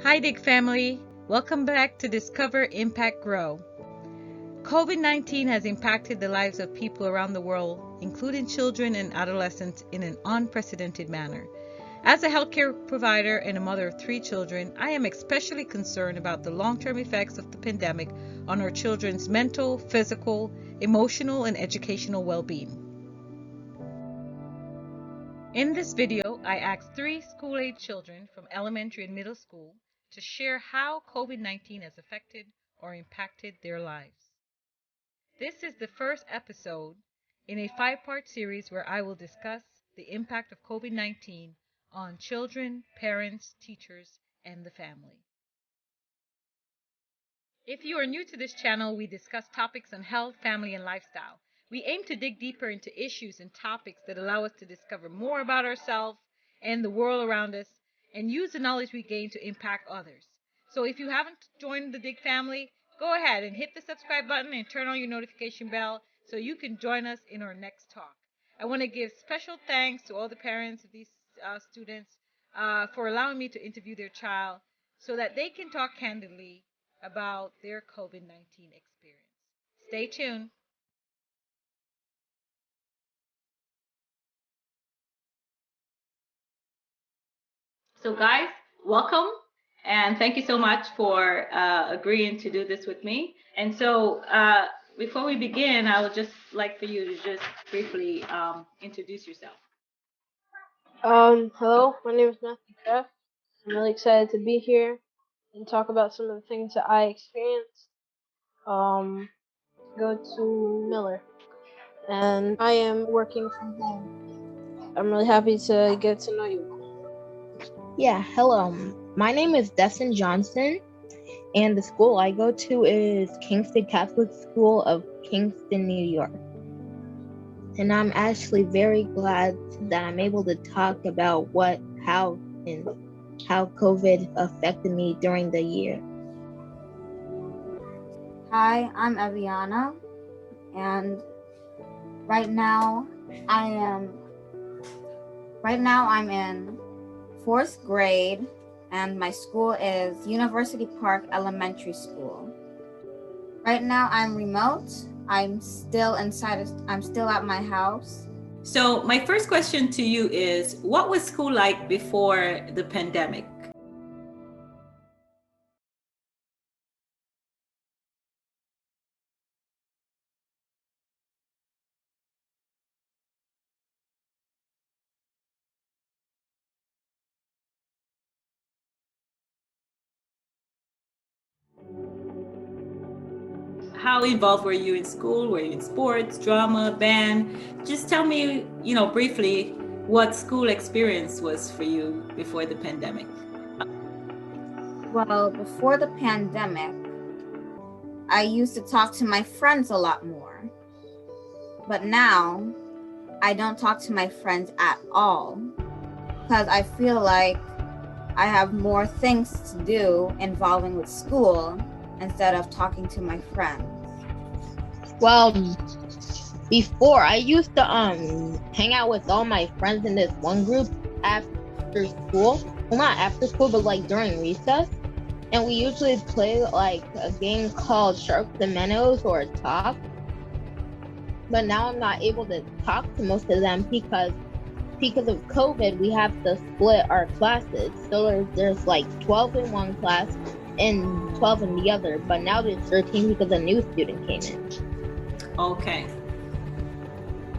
Hi, Dig family. Welcome back to Discover, Impact, Grow. COVID-19 has impacted the lives of people around the world, including children and adolescents, in an unprecedented manner. As a healthcare provider and a mother of 3 children, I am especially concerned about the long-term effects of the pandemic on our children's mental, physical, emotional, and educational well-being. In this video, I asked 3 school-age children from elementary and middle school to share how COVID-19 has affected or impacted their lives. This is the first episode in a 5-part series where I will discuss the impact of COVID-19 on children, parents, teachers, and the family. If you are new to this channel, we discuss topics on health, family, and lifestyle. We aim to dig deeper into issues and topics that allow us to discover more about ourselves and the world around us and use the knowledge we gain to impact others. So if you haven't joined the Dig family, go ahead and hit the subscribe button and turn on your notification bell so you can join us in our next talk. I want to give special thanks to all the parents of these students for allowing me to interview their child so that they can talk candidly about their COVID-19 experience. Stay tuned. So guys, welcome and thank you so much for agreeing to do this with me. And so before we begin, I would just like for you to just briefly introduce yourself. Hello, my name is Matthew Kraft. I'm really excited to be here and talk about some of the things that I experienced. Go to Miller, and I am working from home. I'm really happy to get to know you. Yeah, hello. My name is Destin Johnson, and the school I go to is Kingston Catholic School of Kingston, New York. And I'm actually very glad that I'm able to talk about how COVID affected me during the year. Hi, I'm Aviana, and right now I'm in 4th grade, and my school is University Park Elementary School. Right now I'm remote. I'm still at my house. So my first question to you is, what was school like before the pandemic? How involved were you in school? Were you in sports, drama, band? Just tell me, briefly what school experience was for you before the pandemic. Well, before the pandemic, I used to talk to my friends a lot more. But now, I don't talk to my friends at all because I feel like I have more things to do involving with school instead of talking to my friends. Well, before I used to hang out with all my friends in this one group after school. Well, not after school, but like during recess. And we usually play like a game called Sharks and Minnows or Talk. But now I'm not able to talk to most of them because of COVID, we have to split our classes. So there's like 12 in one class and 12 in the other. But now there's 13 because a new student came in. Okay.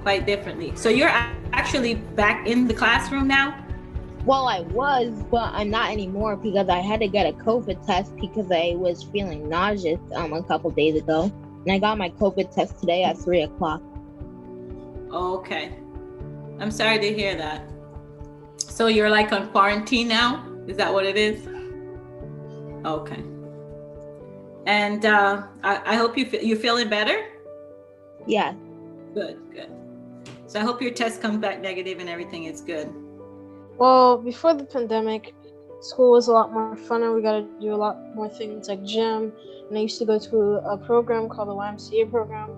Quite differently. So you're actually back in the classroom now? Well, I was, but I'm not anymore because I had to get a COVID test because I was feeling nauseous a couple days ago. And I got my COVID test today at 3 o'clock. Okay. I'm sorry to hear that. So you're like on quarantine now? Is that what it is? Okay. And I hope you're feeling better? Yeah. Good. So I hope your test comes back negative and everything is good. Well, before the pandemic, school was a lot more fun and we got to do a lot more things like gym. And I used to go to a program called the YMCA program,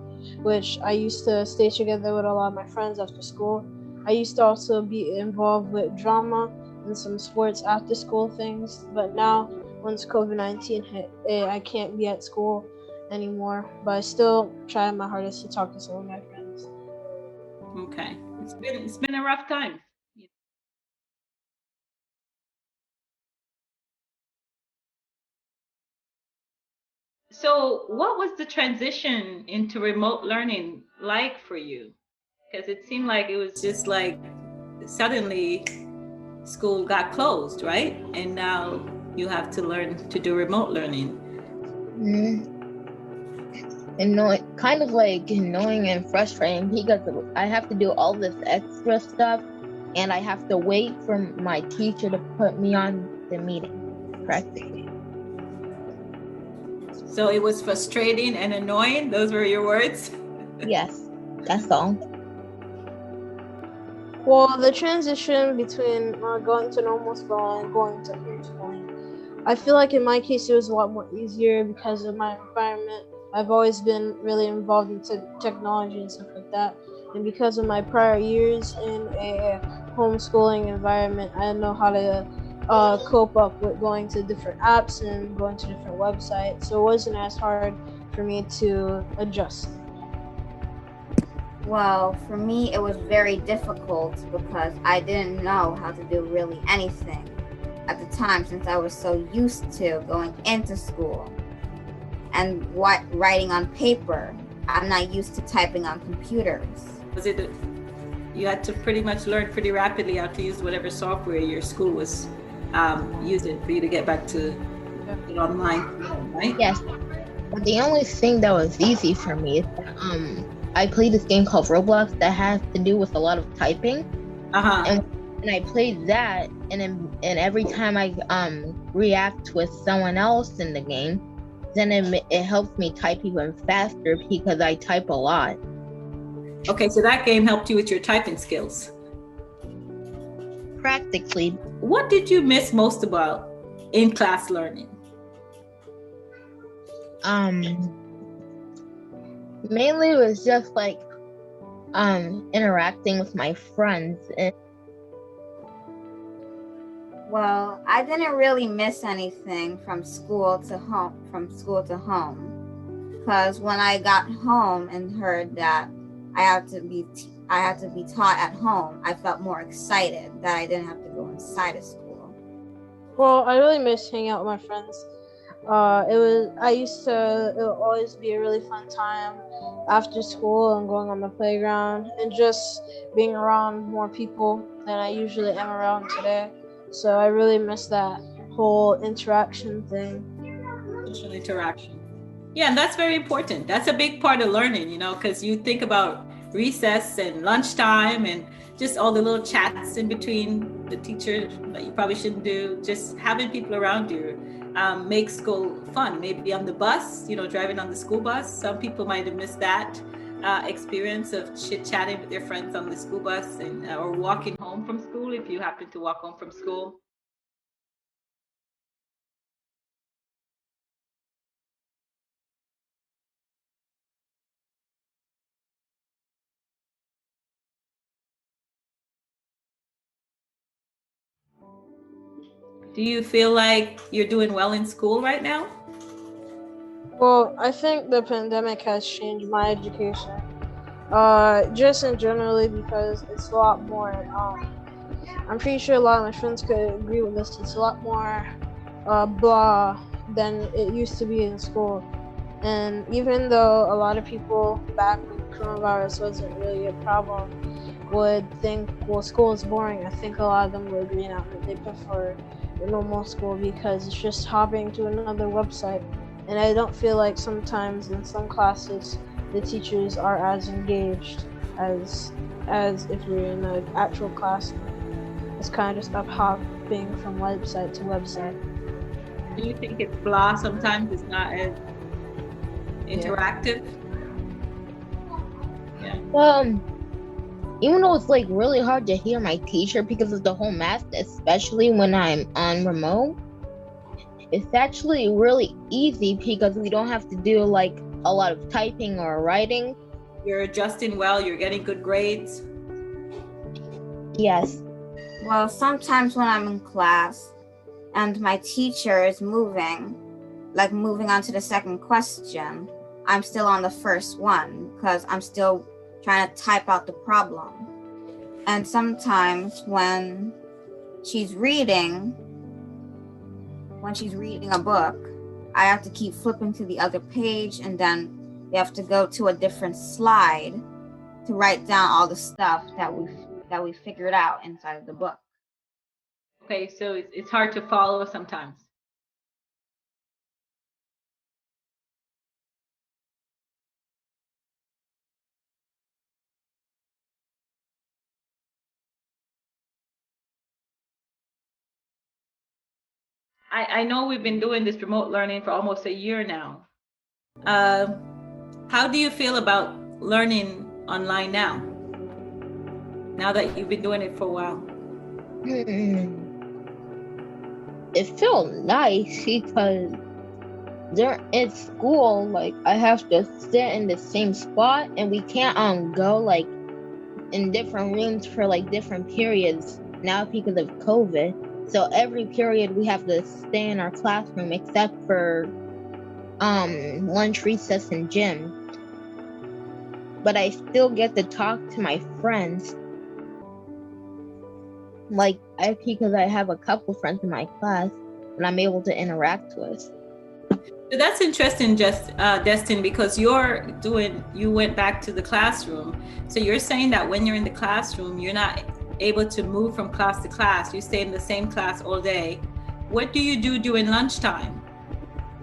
which I used to stay together with a lot of my friends after school. I used to also be involved with drama and some sports after school things. But now once COVID-19 hit, I can't be at school anymore, but I still try my hardest to talk to some of my friends. Okay. It's been a rough time. So, what was the transition into remote learning like for you? Because it seemed like it was just like suddenly school got closed, right? And now you have to learn to do remote learning. And kind of like annoying and frustrating because I have to do all this extra stuff and I have to wait for my teacher to put me on the meeting, practically. So it was frustrating and annoying? Those were your words? Yes, that's all. Well, the transition between going to normal school and going to homeschooling, I feel like in my case it was a lot more easier because of my environment. I've always been really involved in technology and stuff like that. And because of my prior years in a homeschooling environment, I know how to cope up with going to different apps and going to different websites. So it wasn't as hard for me to adjust. Well, for me, it was very difficult because I didn't know how to do really anything at the time since I was so used to going into school and writing on paper. I'm not used to typing on computers. Was it you had to pretty much learn pretty rapidly how to use whatever software your school was using for you to get back to it online, right? Yes. But the only thing that was easy for me is that I played this game called Roblox that has to do with a lot of typing. And I played that, and every time I react with someone else in the game, then it helps me type even faster because I type a lot. Okay, so that game helped you with your typing skills. Practically. What did you miss most about in-class learning? Mainly it was just like interacting with my friends. Well, I didn't really miss anything from school to home, because when I got home and heard that I had to be taught at home, I felt more excited that I didn't have to go inside of school. Well, I really miss hanging out with my friends. It would always be a really fun time after school and going on the playground and just being around more people than I usually am around today. So I really miss that whole interaction thing. Social interaction. Yeah, and that's very important. That's a big part of learning, because you think about recess and lunchtime and just all the little chats in between the teacher that you probably shouldn't do. Just having people around you makes school fun. Maybe on the bus, driving on the school bus. Some people might have missed that experience of chit-chatting with their friends on the school bus or walking home from school if you happen to walk home from school. Do you feel like you're doing well in school right now? Well, I think the pandemic has changed my education. Just in generally because it's a lot more, I'm pretty sure a lot of my friends could agree with this, it's a lot more blah than it used to be in school. And even though a lot of people back when coronavirus wasn't really a problem would think, well, school is boring, I think a lot of them would agree now that they prefer the normal school because it's just hopping to another website. And I don't feel like sometimes in some classes the teachers are as engaged as if we're in an actual classroom. It's kind of just up hopping from website to website. Do you think it's blah sometimes? It's not as interactive? Yeah. Well, even though it's like really hard to hear my teacher because of the whole mask, especially when I'm on remote, it's actually really easy because we don't have to do like a lot of typing or writing. You're adjusting well, you're getting good grades. Yes. Well, sometimes when I'm in class and my teacher is moving on to the second question, I'm still on the first one because I'm still trying to type out the problem. And sometimes when she's reading a book, I have to keep flipping to the other page, and then we have to go to a different slide to write down all the stuff that we figured out inside of the book. Okay, so it's hard to follow sometimes. I know we've been doing this remote learning for almost a year now. How do you feel about learning online now? Now that you've been doing it for a while? It feels nice because in school, like I have to sit in the same spot, and we can't go like in different rooms for like different periods now because of COVID. So every period we have to stay in our classroom except for lunch, recess, and gym. But I still get to talk to my friends. Like because I have a couple friends in my class and I'm able to interact with. So that's interesting, Destin, because you went back to the classroom. So you're saying that when you're in the classroom, you're not able to move from class to class. You stay in the same class all day. What do you do during lunchtime?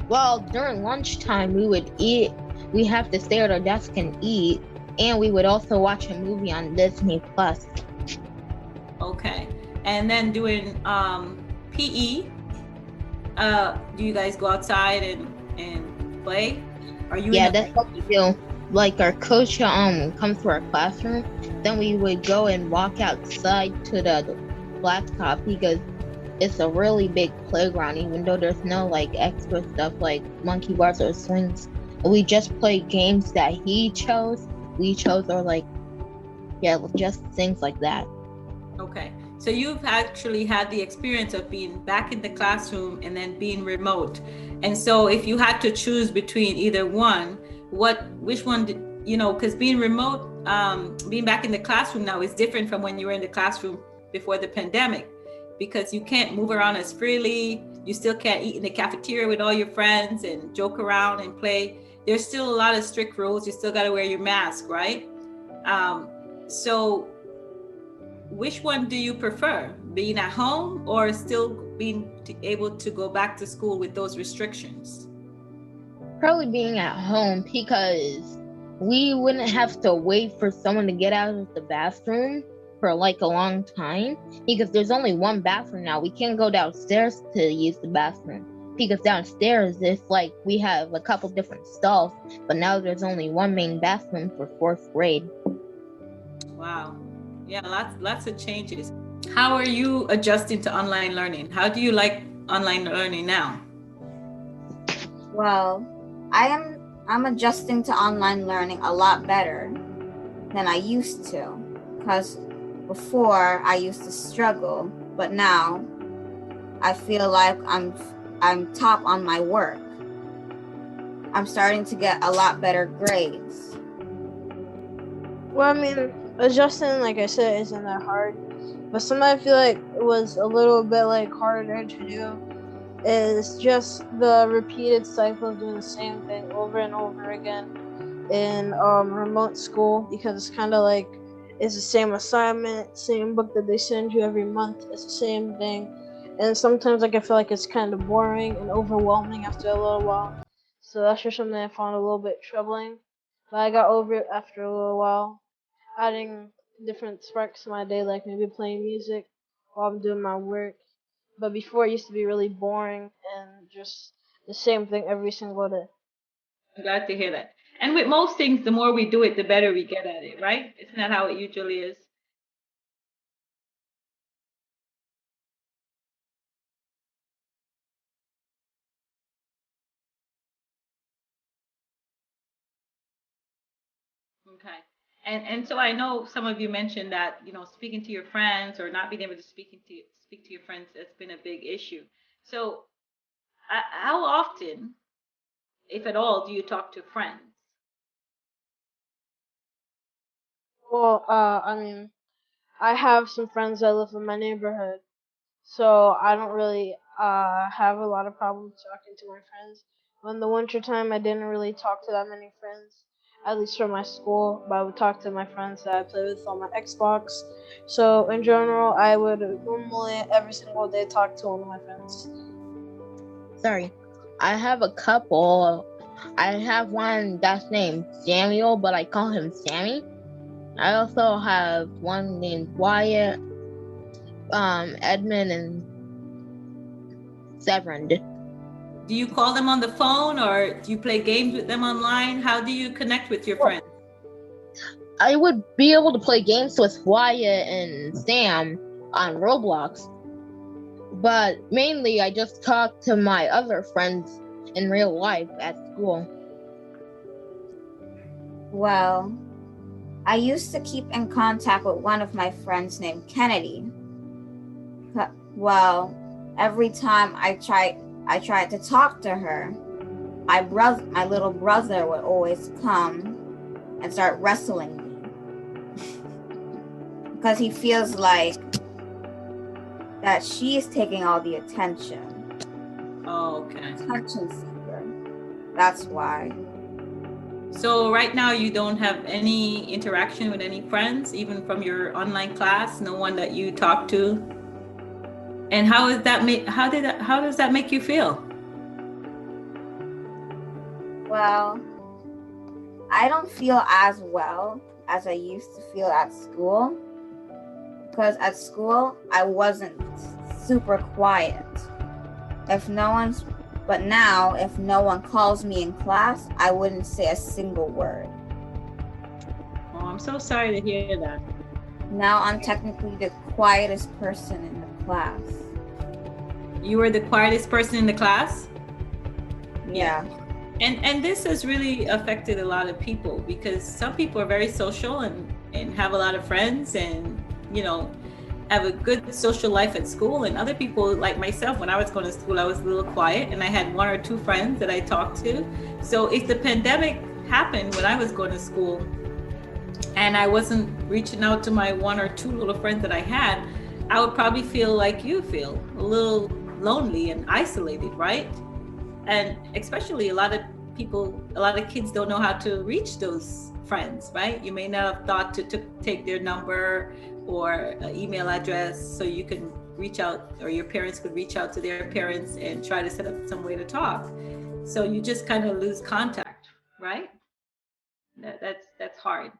Well, during lunchtime, we would eat. We have to stay at our desk and eat. And we would also watch a movie on Disney Plus. Okay. And then doing PE, do you guys go outside and play? Are you? Yeah, that's what we do. Like our coach comes to our classroom, then we would go and walk outside to the blacktop because it's a really big playground, even though there's no like extra stuff like monkey bars or swings. We just play games that we chose, or like, yeah, just things like that. Okay. So you've actually had the experience of being back in the classroom and then being remote. And so if you had to choose between either one, which one did, because being remote, being back in the classroom now is different from when you were in the classroom before the pandemic, because you can't move around as freely. You still can't eat in the cafeteria with all your friends and joke around and play. There's still a lot of strict rules. You still got to wear your mask, right? So which one do you prefer, being at home or still being able to go back to school with those restrictions? Probably being at home because we wouldn't have to wait for someone to get out of the bathroom for like a long time, because there's only one bathroom now. We can't go downstairs to use the bathroom because downstairs it's like we have a couple different stalls, but now there's only one main bathroom for 4th grade. Wow. Yeah, lots of changes. How are you adjusting to online learning? How do you like online learning now? Well, I'm adjusting to online learning a lot better than I used to, because before I used to struggle, but now I feel like I'm top on my work. I'm starting to get a lot better grades. Well, I mean, adjusting, like I said, isn't that hard. But something I feel like it was a little bit like harder to do is just the repeated cycle of doing the same thing over and over again in remote school, because it's kind of like it's the same assignment, same book that they send you every month. It's the same thing, and sometimes like I feel like it's kind of boring and overwhelming after a little while. So that's just something I found a little bit troubling, but I got over it after a little while. Adding different sparks to my day, like maybe playing music while I'm doing my work. But before it used to be really boring and just the same thing every single day. I'm glad to hear that. And with most things, the more we do it, the better we get at it, right? Isn't that how it usually is? Okay. And so I know some of you mentioned that, speaking to your friends or not being able to speak to your friends, that's been a big issue. So, how often, if at all, do you talk to friends? Well, I mean, I have some friends that live in my neighborhood, so I don't really have a lot of problems talking to my friends. When the winter time, I didn't really talk to that many friends, at least from my school, but I would talk to my friends that I play with on my Xbox. So in general, I would normally every single day talk to one of my friends. Sorry. I have a couple. I have one that's named Samuel, but I call him Sammy. I also have one named Wyatt, Edmund, and Severin. Do you call them on the phone or do you play games with them online? How do you connect with your friends? I would be able to play games with Wyatt and Sam on Roblox, but mainly I just talk to my other friends in real life at school. Well, I used to keep in contact with one of my friends named Kennedy. Well, every time I tried to talk to her, my little brother would always come and start wrestling me because he feels like that she's taking all the attention. Oh, okay. Attention seeker. That's why. So right now you don't have any interaction with any friends, even from your online class, no one that you talk to? And how does that make you feel? Well, I don't feel as well as I used to feel at school, because at school I wasn't super quiet. But now if no one calls me in class, I wouldn't say a single word. Oh, I'm so sorry to hear that. Now I'm technically the quietest person in the class. You were the quietest person in the class? Yeah. And this has really affected a lot of people, because some people are very social and have a lot of friends and, have a good social life at school. And other people, like myself, when I was going to school, I was a little quiet and I had one or two friends that I talked to. So if the pandemic happened when I was going to school and I wasn't reaching out to my one or two little friends that I had, I would probably feel like you feel, a little lonely and isolated, right? And especially a lot of kids don't know how to reach those friends, right? You may not have thought to take their number or email address so you can reach out, or your parents could reach out to their parents and try to set up some way to talk. So you just kind of lose contact, right? That's hard.